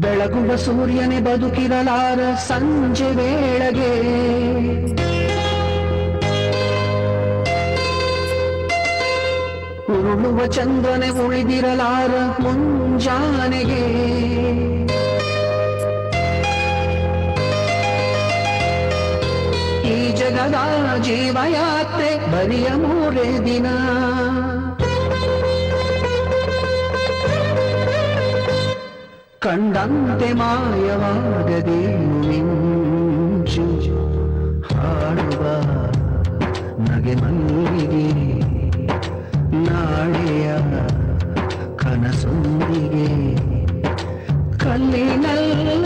ಬೆಳಗುವ ಸೂರ್ಯನೇ ಬದುಕಿರಲಾರ ಸಂಜೆ ವೇಳೆಗೆ, ಉರುಳುವ ಚಂದ್ರನೇ ಉಳಿದಿರಲಾರ ಮುಂಜಾನೆಗೆ. ಈ ಜಗದ ಜೀವಯಾತ್ರೆ ಬರಿಯ 3 ದಿನ, ಕಂಡಂತೆ ಮಾಯವಾಗದೇನು ಮಿಂಚು, ಹಾಡುವ ನಗೆ ಮಲ್ಲಿಗೆ ನಾಳೆಯ ಕನಸೊಂದಿಗೆ. ಕಲ್ಲಿನಲ್ಲಿ